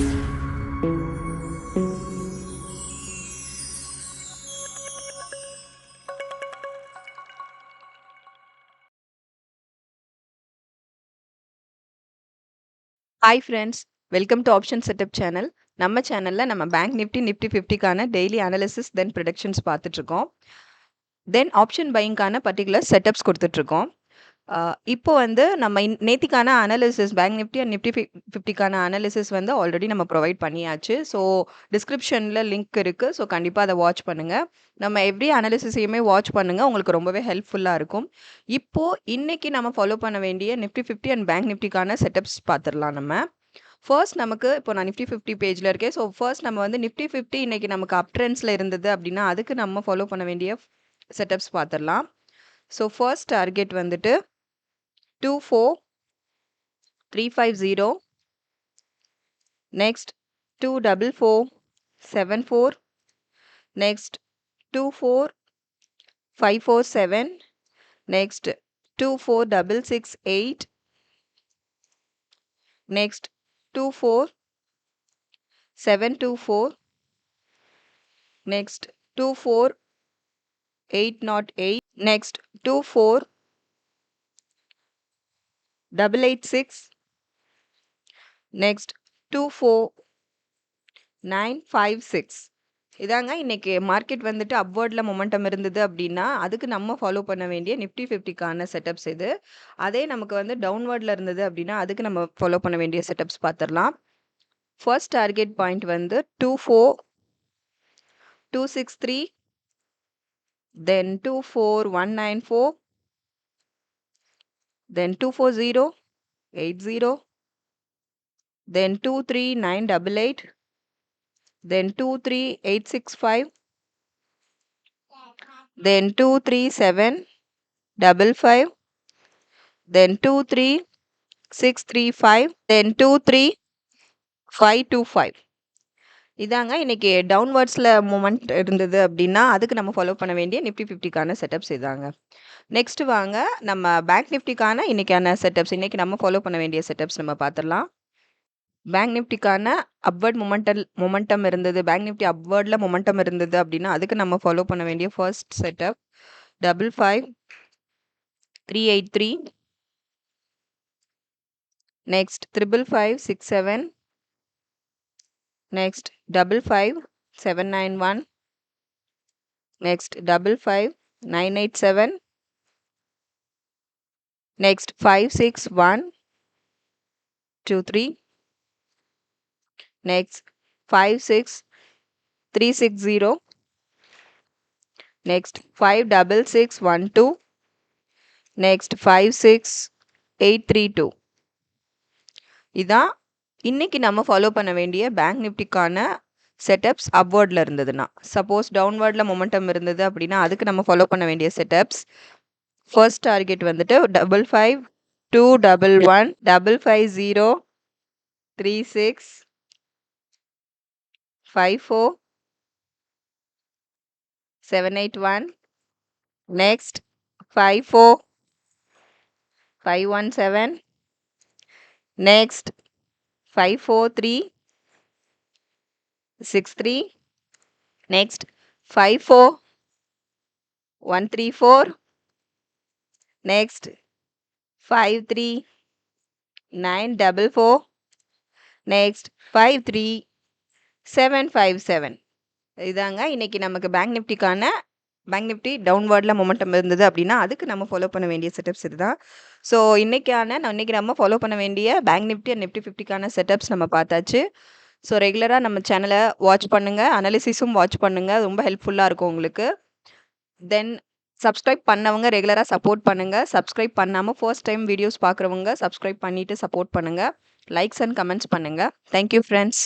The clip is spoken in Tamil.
ஹாய் ஃப்ரெண்ட்ஸ், welcome to option setup channel. நம்ம சேனல்ல நம்ம பேங்க் நிஃப்டி, நிஃப்டி 50க்கான டெய்லி அனாலிசிஸ் தென் ப்ரெடிக்ஷன்ஸ் பார்த்துட்ருக்கோம். தென் ஆப்ஷன் பையிங்கான பர்ட்டிகுலர் செட்டப்ஸ் கொடுத்துட்ருக்கோம். இப்போ வந்து நம்ம நேத்திக்கான analysis bank nifty and nifty 50க்கான அனாலிசிஸ் வந்து ஆல்ரெடி நம்ம ப்ரொவைட் பண்ணியாச்சு. ஸோ டிஸ்கிரிப்ஷனில் லிங்க் இருக்குது. ஸோ கண்டிப்பாக அதை வாட்ச் பண்ணுங்கள். நம்ம எவ்ரி அனாலிசிஸையுமே வாட்ச் பண்ணுங்கள். உங்களுக்கு ரொம்பவே ஹெல்ப்ஃபுல்லாக இருக்கும். இன்னைக்கு நம்ம ஃபாலோ பண்ண வேண்டிய நிஃப்டி 50 அண்ட் பேங்க் நிஃப்டிக்கான செட்டப்ஸ் பார்த்துடலாம் நம்ம. ஃபர்ஸ்ட் நமக்கு இப்போ நான் நிஃப்டி 50 பேஜில் இருக்கேன். ஸோ ஃபர்ஸ்ட் நம்ம வந்து நிஃப்டி 50 இன்னைக்கு நமக்கு அப் ட்ரெண்ட்ஸில் இருந்தது அப்படின்னா அதுக்கு நம்ம ஃபாலோ பண்ண வேண்டிய செட்டப்ஸ் பார்த்துடலாம். ஸோ ஃபர்ஸ்ட் டார்கெட் வந்துட்டு 24350, next 24474, next 24547, next 24668, next 24724, next 24808, next 24886, next 24956. இதாங்க இன்னைக்கு மார்க்கெட் வந்துட்டு அப்வர்டில் மொமெண்டம் இருந்தது அப்படின்னா அதுக்கு நம்ம ஃபாலோ பண்ண வேண்டிய நிஃப்டி 50க்கான செட்டப்ஸ் இது. அதே நமக்கு வந்து டவுன்வர்டில் இருந்தது அப்படின்னா அதுக்கு நம்ம ஃபாலோ பண்ண வேண்டிய செட்டப்ஸ் பார்த்துடலாம். ஃபர்ஸ்ட் டார்கெட் பாயிண்ட் வந்து 24263, தென் 24194, then 24080, then 23988, then 23865, then 23755, then 23635, then 23525. இதாங்க இன்னைக்கு டவுன்வர்ட்ஸில் மூமெண்ட் இருந்தது அப்படின்னா அதுக்கு நம்ம ஃபாலோ பண்ண வேண்டிய நிஃப்டி 50க்கான செட்டப்ஸ் இதாங்க. நெக்ஸ்ட் வாங்க நம்ம பேங்க் நிஃப்டிக்கான இன்னைக்கான செட்டப்ஸ், இன்னைக்கு நம்ம ஃபாலோ பண்ண வேண்டிய செட்டப்ஸ் நம்ம பார்த்துடலாம். பேங்க் நிஃப்டிக்கான அப்வர்ட் மொமெண்டம் இருந்தது, பேங்க் நிஃப்டி அப்வர்டில் மொமெண்டம் இருந்தது அப்படின்னா அதுக்கு நம்ம ஃபாலோ பண்ண வேண்டிய first setup 55383, next 55567, next 55791, next 55987, next 56123, next 56360, next 56612, next 56832. இதான் இன்னைக்கு நம்ம ஃபாலோ பண்ண வேண்டிய பேங்க் நிஃப்டிக்கான செட்டப்ஸ் அப்வர்டில் இருந்ததுன்னா. சப்போஸ் டவுன்வர்டில் மொமெண்டம் இருந்தது அப்படின்னா அதுக்கு நம்ம ஃபாலோ பண்ண வேண்டிய செட்டப்ஸ் ஃபர்ஸ்ட் டார்கெட் வந்துட்டு 55211, 55036, 54781, next 54517, next 54363, next 54134, next 53944, next 53757. இதாங்க இன்னைக்கு நமக்கு பேங்க் நிஃப்டி டவுன்வர்டில் மொமெண்டம் இருந்தது அப்படின்னா அதுக்கு நம்ம ஃபாலோ பண்ண வேண்டிய செட்டப்ஸ் இதுதான். ஸோ இன்னைக்கு நம்ம ஃபாலோ பண்ண வேண்டிய பேங்க் நிஃப்டி அண்ட் நிஃப்டி 50க்கான செட்டப்ஸ் நம்ம பார்த்தாச்சு. ஸோ ரெகுலராக நம்ம சேனலை வாட்ச் பண்ணுங்கள், அனாலிசிஸும் வாட்ச் பண்ணுங்கள், ரொம்ப ஹெல்ப்ஃபுல்லாக இருக்கும் உங்களுக்கு. தென் சப்ஸ்கிரைப் பண்ணவங்க ரெகுலராக சப்போர்ட் பண்ணுங்கள். சப்ஸ்கிரைப் பண்ணாமல் ஃபர்ஸ்ட் டைம் வீடியோஸ் பார்க்குறவங்க சப்ஸ்கிரைப் பண்ணிவிட்டு சப்போர்ட் பண்ணுங்கள். லைக்ஸ் அண்ட் கமெண்ட்ஸ் பண்ணுங்கள். Thank you friends.